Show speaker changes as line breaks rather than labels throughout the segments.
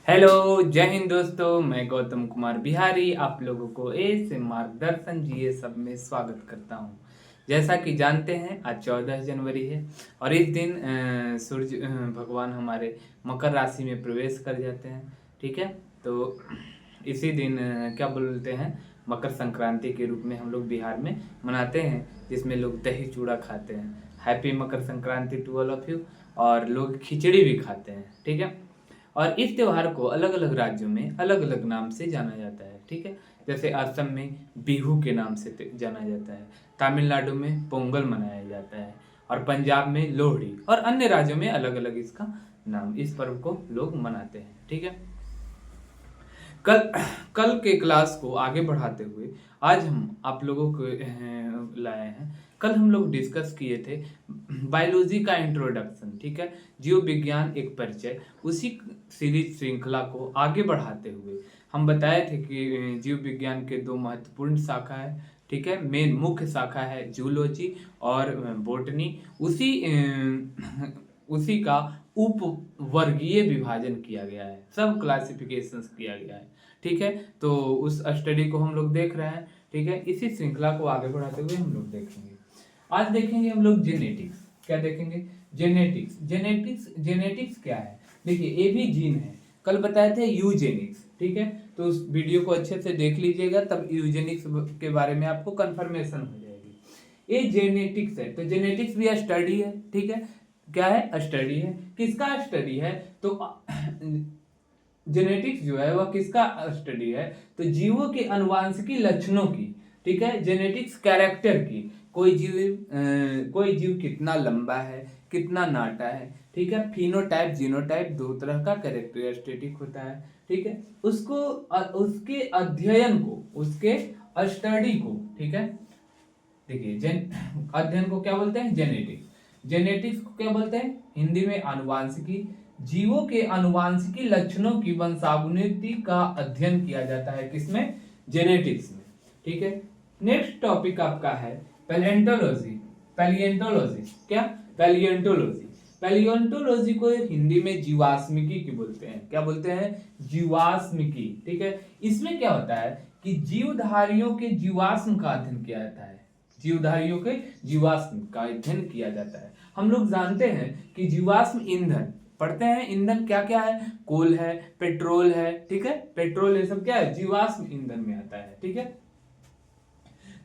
Hello, जय हिंद दोस्तों। मैं गौतम कुमार बिहारी आप लोगों को ए से मार्गदर्शन जीए सब में स्वागत करता हूं। जैसा कि जानते हैं आज 14 जनवरी है और इस दिन सूर्य भगवान हमारे मकर राशि में प्रवेश कर जाते हैं। ठीक है, तो इसी दिन क्या बोलते हैं, मकर संक्रांति के रूप में हम लोग बिहार में मनाते हैं, जिसमें लोग दही चूड़ा खाते हैं। Happy Makar Sankranti to all of you. और लोग खिचड़ी भी खाते हैं। ठीक है, और इस त्योहार को अलग अलग राज्यों में अलग अलग नाम से जाना जाता है। ठीक है, जैसे असम में बिहू के नाम से जाना जाता है, तमिलनाडु में पोंगल मनाया जाता है, और पंजाब में लोहड़ी, और अन्य राज्यों में अलग अलग इसका नाम, इस पर्व को लोग मनाते हैं। ठीक है, कल कल के क्लास को आगे बढ़ाते हुए आज हम आप लोगों को लाए हैं। कल हम लोग डिस्कस किए थे बायोलॉजी का इंट्रोडक्शन। ठीक है, जीव विज्ञान एक परिचय, उसी सीरीज श्रृंखला को आगे बढ़ाते हुए हम बताए थे कि जीव विज्ञान के दो महत्वपूर्ण शाखा है। ठीक है, मेन मुख्य शाखा है जूलॉजी और बोटनी। उसी का उप वर्गीय विभाजन किया गया है, सब क्लासिफिकेशंस किया गया है। ठीक है, तो उस स्टडी को हम लोग देख रहे हैं। ठीक है, इसी श्रृंखला को आगे बढ़ाते हुए हम लोग देखेंगे। आज देखेंगे हम लोग जेनेटिक्स। क्या देखेंगे? जेनेटिक्स। जेनेटिक्स क्या है? देखिए, ये भी जीन है। कल बताए थे यूजेनिक्स। ठीक है, तो उस वीडियो को अच्छे से देख लीजिएगा, तब यूजेनिक्स के बारे में आपको कंफर्मेशन हो जाएगी। ये जेनेटिक्स है, तो जेनेटिक्स भी स्टडी है। ठीक है, क्या है? स्टडी है। किसका स्टडी है? तो जेनेटिक्स जो है वह किसका स्टडी है? तो जीवों के अनुवांशिकी लक्षणों की। ठीक है, जेनेटिक्स कैरेक्टर की। कोई जीव कितना लंबा है, कितना नाटा है। ठीक है, फिनोटाइप जीनोटाइप दो तरह का कैरेक्टरिस्टिक होता है। ठीक है, उसको उसके अध्ययन को, उसके स्टडी को, ठीक है, देखिए अध्ययन को क्या बोलते हैं? जेनेटिक्स। जेनेटिक्स को क्या बोलते हैं हिंदी में? आनुवांशिकी। जीवों के आनुवांशिकी लक्षणों की वंशावृत्ति का अध्ययन किया जाता है किसमें? जेनेटिक्स में। ठीक है, नेक्स्ट टॉपिक आपका है पैलिएंटोलॉजी। पैलिएंटोलॉजी क्या? पैलिएंटोलॉजी। पैलिएंटोलॉजी को हिंदी में जीवाश्मिकी की बोलते हैं। क्या बोलते हैं? जीवाश्मिकी। ठीक है, इसमें क्या होता है कि जीवधारियों के जीवाश्म का अध्ययन किया जाता है। जीवधारियों के जीवाश्म का अध्ययन किया जाता है। हम लोग जानते हैं कि जीवाश्म ईंधन पढ़ते हैं। ईंधन क्या क्या है? कोल है, पेट्रोल है। ठीक है, पेट्रोल ये सब क्या है? जीवाश्म ईंधन में आता है। ठीक है,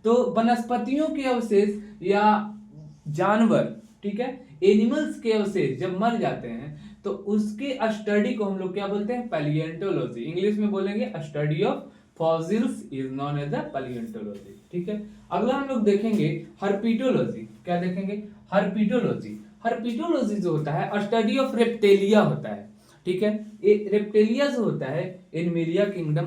तो वनस्पतियों के अवशेष या जानवर, ठीक है, एनिमल्स के अवशेष जब मर जाते हैं तो उसके स्टडी को हम लोग क्या बोलते हैं? पैलिएंटोलॉजी। इंग्लिश में बोलेंगे study of fossils is known as a palaeontology. ठीक है, अगला हम लोग देखेंगे हर्पिटोलॉजी। क्या देखेंगे? हर्पिटोलॉजी। हर्पिटोलॉजी जो होता है स्टडी ऑफ रेप्टेलिया होता है। ठीक है, ये रेप्टेलिया जो होता है एनिमेलिया किंगडम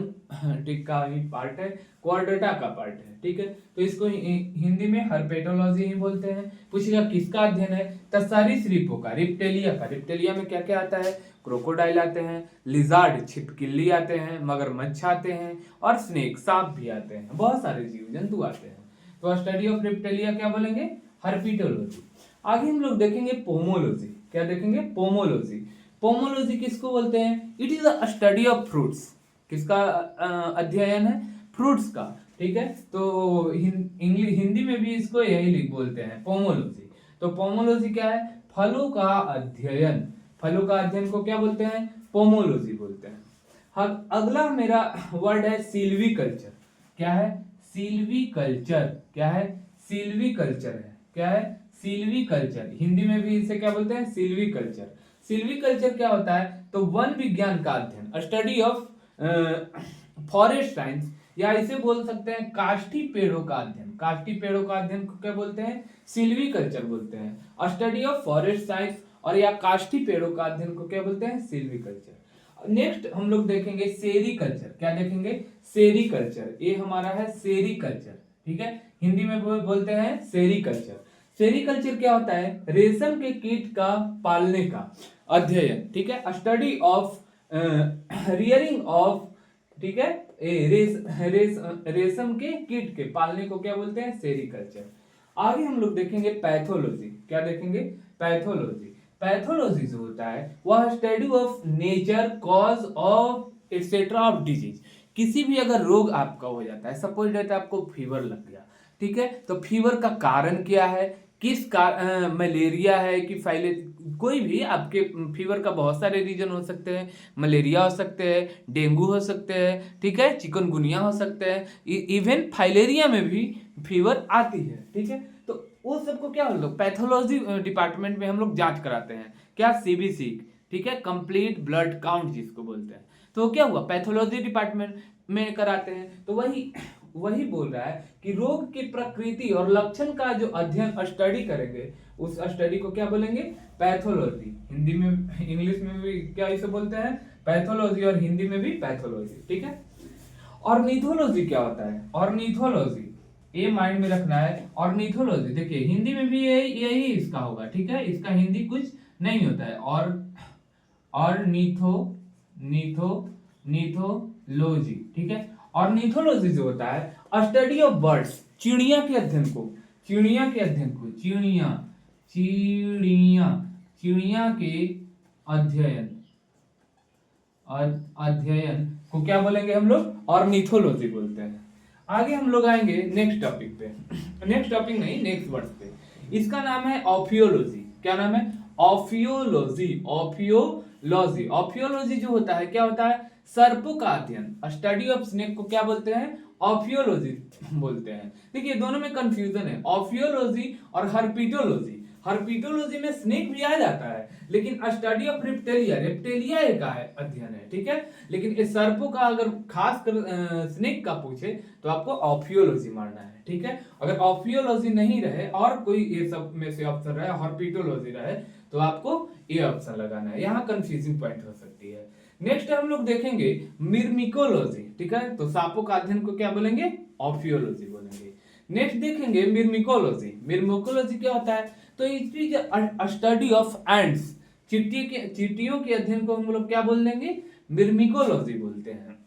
का ही पार्ट है, क्वाड्रेटा का पार्ट है। ठीक है, तो इसको हिंदी में हर्पेटोलॉजी ही बोलते हैं। पूछेगा किसका अध्ययन है? तो सरीसृपों का, रिप्टेलिया का। रिप्टेलिया में क्या क्या आता है? क्रोकोडाइल आते हैं, लिजार्ड छिपकली आते हैं, मगरमच्छ आते हैं, और स्नेक सांप भी आते हैं। बहुत सारे जीव जंतु आते हैं। तो स्टडी ऑफ रिप्टेलिया क्या बोलेंगे? हर्पिटोलॉजी। आगे हम लोग देखेंगे पोमोलॉजी। क्या देखेंगे? पोमोलॉजी। पोमोलॉजी किसको बोलते हैं? It is a study of fruits. किसका अध्ययन है? फ्रूट्स का। ठीक है, तो हिंदी में भी इसको यही बोलते हैं, पोमोलॉजी। तो पोमोलॉजी क्या है? फलों का अध्ययन। फलों का अध्ययन को क्या बोलते हैं? पोमोलॉजी बोलते हैं। हाँ, अगला मेरा वर्ड है सिल्वीकल्चर। क्या है? सिल्वीकल्चर। क्या है? सिल्वीकल्चर है। क्या है? सिल्वीकल्चर। हिंदी में भी इसे क्या बोलते हैं? सिल्वीकल्चर। सिल्वीकल्चर क्या होता है? तो वन विज्ञान का अध्ययन, स्टडी ऑफ फॉरेस्ट साइंस, या इसे बोल सकते हैं काष्ठी पेड़ों का अध्ययन। काष्ठी पेड़ों का अध्ययन को क्या बोलते हैं? सिल्वीकल्चर बोलते हैं। स्टडी ऑफ फॉरेस्ट साइंस और या काष्ठी पेड़ों का अध्ययन को क्या बोलते हैं? सिल्वीकल्चर। नेक्स्ट हम लोग देखेंगे सेरीकल्चर। क्या देखेंगे? सेरीकल्चर। ये हमारा है सेरीकल्चर। ठीक है, हिंदी में बोलते हैं सेरीकल्चर। सेरीकल्चर क्या होता है? रेशम के कीट का पालने का अध्ययन। ठीक है, स्टडी ऑफ रियरिंग ऑफ, ठीक है, रेशम के कीट के पालने को क्या बोलते हैं? सेरीकल्चर। आगे हम लोग देखेंगे पैथोलॉजी। क्या देखेंगे? पैथोलॉजी। पैथोलॉजी जो होता है वह study of nature, cause of etcetera of disease. किसी भी अगर रोग आपका हो जाता है, सपोज डेट आपको फीवर लग गया, ठीक है, तो फीवर का कारण क्या है, मलेरिया है कि फाइले, कोई भी आपके फीवर का बहुत सारे रीजन हो सकते हैं, मलेरिया हो सकते हैं, डेंगू हो सकते हैं, ठीक है, चिकनगुनिया हो सकते हैं, इवन फाइलेरिया में भी फीवर आती है, ठीक है। तो वो सबको क्या हम लोग पैथोलॉजी डिपार्टमेंट में हम लोग जांच कराते हैं, क्या सीबीसी, ठीक है, कंप्लीट ब्लड काउंट जिसको बोलते हैं। तो क्या हुआ, पैथोलॉजी डिपार्टमेंट में कराते हैं। तो वही बोल रहा है कि रोग की प्रकृति और लक्षण का जो अध्ययन स्टडी करेंगे, उस स्टडी को क्या बोलेंगे, पैथोलॉजी। हिंदी में, इंग्लिश में भी क्या इसे बोलते हैं, पैथोलॉजी, और हिंदी में भी पैथोलॉजी, ठीक है। ऑर्निथोलॉजी क्या होता है, ऑर्निथोलॉजी, ये माइंड में रखना है। ऑर्निथोलॉजी देखिए हिंदी में भी यही इसका होगा, ठीक है, इसका हिंदी कुछ नहीं होता है। और नीथोलॉजी, ठीक है। ऑर्निथोलॉजी जो होता है स्टडी ऑफ बर्ड्स, चिड़िया के अध्ययन को, चिड़िया के अध्ययन को, चिड़िया के अध्ययन को क्या बोलेंगे हम लोग, ऑर्निथोलॉजी बोलते हैं। आगे हम लोग आएंगे नेक्स्ट टॉपिक पे, नेक्स्ट टॉपिक नहीं, नेक्स्ट वर्ड पे। इसका नाम है ऑफियोलॉजी। क्या नाम है, ऑफियोलॉजी। ऑफियोलॉजी जो होता है, क्या होता है, सर्पों का अध्ययन, स्टडी ऑफ स्नेक को क्या बोलते हैं, ऑफियोलॉजी बोलते हैं। देखिए दोनों में कंफ्यूजन है, ऑफियोलॉजी और हर्पिटोलॉजी। हर्पिटोलॉजी में स्नेक भी आ जाता है, लेकिन स्टडी ऑफ रेप्टेलिया का अध्ययन है, ठीक है। लेकिन इस सर्पों का अगर खास कर स्नेक का पूछे तो आपको ऑफियोलॉजी मारना है, ठीक है। अगर ऑफियोलॉजी नहीं रहे और कोई ये सब में से ऑप्शन रहे, हर्पिटोलॉजी रहे, तो आपको ये ऑप्शन लगाना है। यहाँ कंफ्यूजिंग पॉइंट हो सकती है। नेक्स्ट हम लोग देखेंगे मिर्मिकोलॉजी, ठीक है, तो सांपों का अध्ययन को क्या बोलेंगे, ऑफियोलॉजी बोलेंगे। नेक्स्ट देखेंगे मिर्मिकोलॉजी। मिर्मिकोलॉजी क्या होता है, तो it is study of ants, चींटियों के अध्ययन को हम लोग क्या बोल देंगे, मिर्मिकोलॉजी बोलते हैं।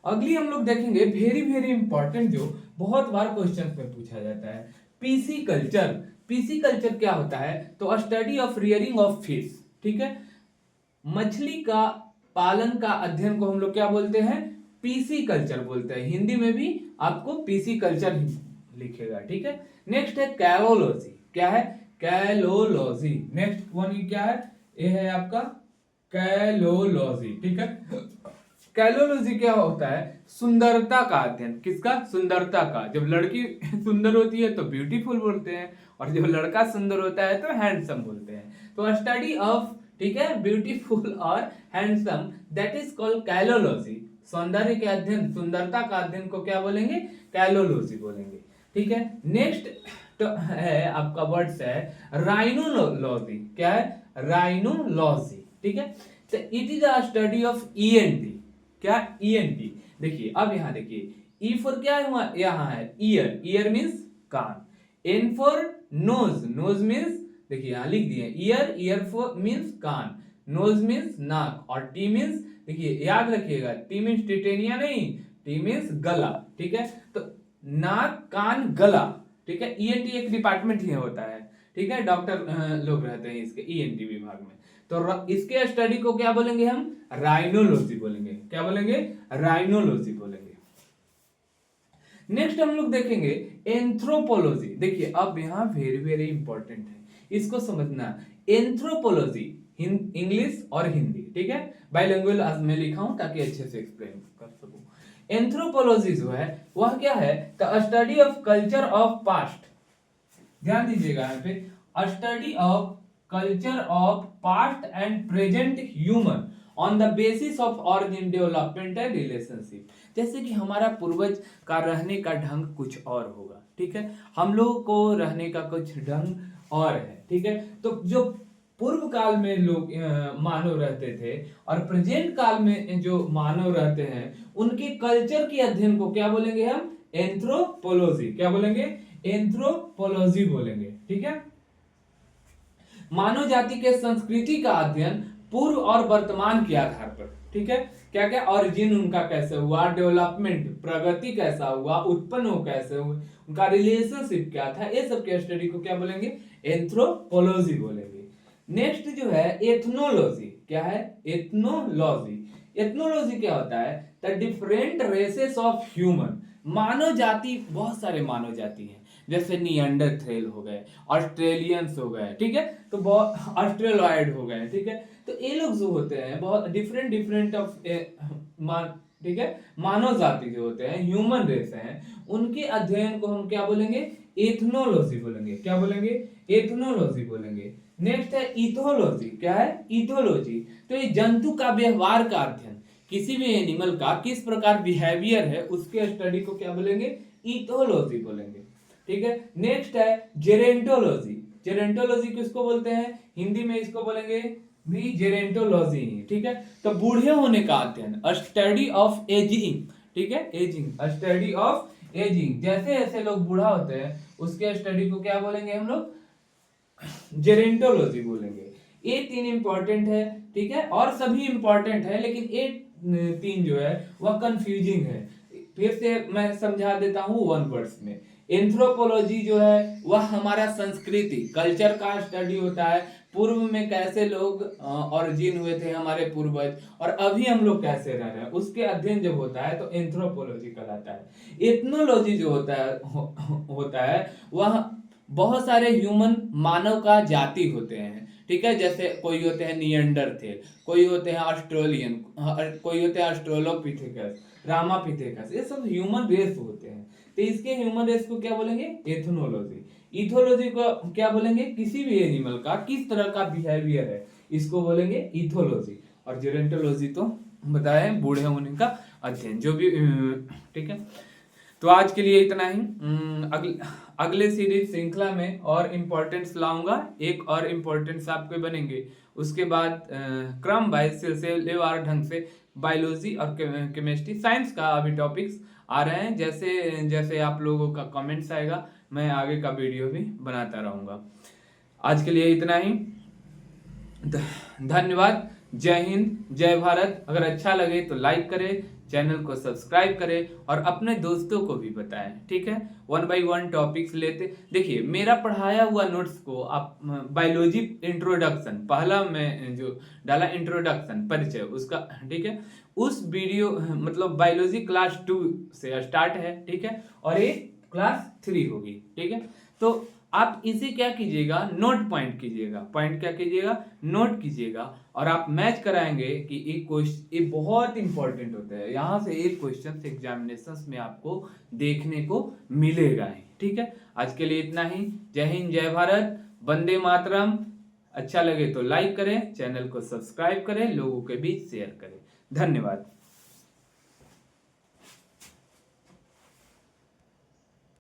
अगली हम लोग देखेंगे वेरी वेरी इंपॉर्टेंट, जो बहुत बार क्वेश्चन में पूछा जाता है, पीसी कल्चर। पीसी कल्चर क्या होता है, तो study of rearing of fish, ठीक है, मछली का पालन का अध्ययन को हम लोग क्या बोलते हैं, पीसी कल्चर बोलते हैं। हिंदी में भी आपको पीसी कल्चर ही लिखेगा, ठीक है। नेक्स्ट है कैलोलॉजी। क्या है, कैलोलॉजी। नेक्स्ट वन क्या है, ये है आपका कैलोलॉजी, ठीक है। कैलोलॉजी क्या होता है, सुंदरता का अध्ययन। किसका, सुंदरता का। जब लड़की सुंदर होती है तो ब्यूटीफुल बोलते हैं, और जब लड़का सुंदर होता है तो हैंडसम बोलते हैं। तो स्टडी ऑफ, ठीक है, ब्यूटीफुल और हैंडसम, दैट इज कॉल्ड कैलोलॉजी। सौंदर्य के अध्ययन, सुंदरता का अध्ययन को क्या बोलेंगे, कैलोलॉजी बोलेंगे, ठीक है। नेक्स्ट तो है आपका वर्ड्स है राइनोलॉजी। क्या है, राइनोलॉजी, ठीक है। तो it is a study of ENT. क्या, ईएनटी। देखिए अब यहाँ देखिए, ई फॉर क्या है, यहाँ है ईयर, ईयर मीन्स कान। N for nose, nose means, देखिए यहाँ लिख दिए ईयर, ईयर फॉर मीन्स कान, नोज मीन्स नाक, और टी मीन्स, देखिए याद रखिएगा, टी मीन्स टिटेनिया नहीं, टी मीन्स गला, ठीक है। तो नाक, कान, गला, ठीक है। ईएनटी एक डिपार्टमेंट ही होता है, ठीक है, डॉक्टर लोग रहते हैं इसके ईएनटी विभाग में। तो इसके स्टडी को क्या बोलेंगे हम, राइनोलॉजी बोलेंगे। क्या बोलेंगे, राइनोलॉजी बोलेंगे। नेक्स्ट हम लोग देखेंगे एंथ्रोपोलॉजी। देखिए अब यहाँ वेरी वेरी इंपॉर्टेंट है, इसको समझना। एंथ्रोपोलॉजी इंग्लिश और हिंदी, ठीक है, बाइलिंगुअल आज मैं लिखा हूं ताकि अच्छे से एक्सप्लेन कर सकूं। एंथ्रोपोलॉजी जो है वह क्या है, the study of culture of past. ध्यान दीजिएगा यहाँ पे, study of culture of past and present human on the basis of origin, development and relationship. जैसे कि हमारा पूर्वज का रहने का ढंग कुछ और होगा, ठीक है, हम लोग को रहने का कुछ ढंग और है, ठीक है। तो जो पूर्व काल में लोग मानव रहते थे और प्रेजेंट काल में जो मानव रहते हैं, उनके कल्चर के अध्ययन को क्या बोलेंगे हम, एंथ्रोपोलॉजी। क्या बोलेंगे, एंथ्रोपोलॉजी बोलेंगे, ठीक है। मानव जाति के संस्कृति का अध्ययन पूर्व और वर्तमान के आधार पर, ठीक है, क्या क्या ओरिजिन उनका कैसे हुआ, डेवलपमेंट प्रगति कैसा हुआ, उत्पन्न हो कैसे हुए, उनका रिलेशनशिप क्या था, ये सब के स्टडी को क्या बोलेंगे, एंथ्रोपोलॉजी बोलेंगे। नेक्स्ट जो है एथनोलॉजी, क्या है? एथनोलॉजी। एथनोलॉजी क्या होता है? The different races of human, मानव जाति, बहुत सारे मानव जाति हैं, जैसे नियंडरथेल हो गए, ऑस्ट्रेलियंस हो गए, ठीक है, तो बहुत ऑस्ट्रेलॉइड हो गए, ठीक है, तो ये लोग जो होते हैं बहुत डिफरेंट डिफरेंट ऑफ ठीक है, मानव जाति जो होते हैं, ह्यूमन रेस हैं, उनके अध्ययन को हम क्या बोलेंगे? एथनोलॉजी बोलेंगे। क्या बोलेंगे? एथनोलॉजी बोलेंगे। नेक्स्ट है इथोलॉजी। क्या है? इथोलॉजी। तो ये जंतु का व्यवहार का अध्ययन, किसी भी एनिमल का किस प्रकार बिहेवियर है उसके स्टडी को क्या बोलेंगे? इथोलॉजी बोलेंगे, ठीक है। नेक्स्ट है जेरेंटोलॉजी। जेरेंटोलॉजी किसको बोलते हैं? हिंदी में इसको बोलेंगे भी जेरेंटोलॉजी, ठीक है। तो बूढ़े होने का अध्ययन, स्टडी ऑफ एजिंग, ठीक है, एजिंग, स्टडी ऑफ एजिंग, जैसे जैसे लोग बूढ़ा होते हैं उसके स्टडी को क्या बोलेंगे हम लोग? जेरेंटोलॉजी बोलेंगे। ये तीन इंपॉर्टेंट है, ठीक है, और सभी इंपॉर्टेंट है, लेकिन ये तीन जो है वह कंफ्यूजिंग है। फिर से मैं समझा देता हूँ वन वर्ड्स में। एंथ्रोपोलॉजी जो है वह हमारा संस्कृति, कल्चर का स्टडी होता है, पूर्व में कैसे लोग ऑरिजिन हुए थे हमारे पूर्वज, और अभी हम लोग कैसे रह रहे हैं, उसके अध्ययन जब होता है तो एंथ्रोपोलॉजी कहलाता है। एथनोलॉजी जो होता है वह बहुत सारे ह्यूमन, मानव का जाति होते हैं, ठीक है, जैसे कोई होते हैं नियंडरथेल, कोई होते हैं ऑस्ट्रेलियन, कोई होते हैं ऑस्ट्रेलोपिथेकस, रामापिथेकस, ये सब ह्यूमन रेस होते हैं। तो इसके ह्यूमन रेस को क्या बोलेंगे? एथनोलॉजी। इथोलॉजी को क्या बोलेंगे? किसी भी एनिमल का किस तरह का बिहेवियर है, इसको बोलेंगे इथोलॉजी। और जेरेंटोलॉजी तो बताए बूढ़े होने का अध्ययन, जो भी, ठीक है। तो आज के लिए इतना ही। अगले सीरीज श्रृंखला में और इम्पोर्टेंट्स लाऊंगा, एक और इम्पोर्टेंट्स आपके बनेंगे, उसके बाद क्रम वाइज सिलसिलेवार ढंग से बायोलॉजी और केमिस्ट्री, साइंस का अभी टॉपिक्स आ रहे हैं। जैसे जैसे आप लोगों का कमेंट्स आएगा मैं आगे का वीडियो भी बनाता रहूँगा। आज के लिए इतना ही, धन्यवाद। जय हिंद, जय भारत। अगर अच्छा लगे तो लाइक करें, चैनल को सब्सक्राइब करें और अपने दोस्तों को भी बताएं, ठीक है। 1 बाय 1 टॉपिक्स लेते, देखिए मेरा पढ़ाया हुआ नोट्स को आप बायोलॉजी इंट्रोडक्शन, पहला मैं जो डाला इंट्रोडक्शन परिचय उसका, ठीक है, उस वीडियो मतलब बायोलॉजी क्लास 2 से स्टार्ट है, ठीक है, और ये क्लास 3 होगी, ठीक है। तो आप इसे क्या कीजिएगा? नोट पॉइंट कीजिएगा। पॉइंट क्या कीजिएगा? नोट कीजिएगा, और आप मैच कराएंगे कि ये बहुत इंपॉर्टेंट होता है, यहाँ से एक क्वेश्चन एग्जामिनेशन में आपको देखने को मिलेगा ही, ठीक है। आज के लिए इतना ही। जय हिंद, जय भारत, वंदे मातरम। अच्छा लगे तो लाइक करें, चैनल को सब्सक्राइब करें, लोगों के बीच शेयर करें। धन्यवाद।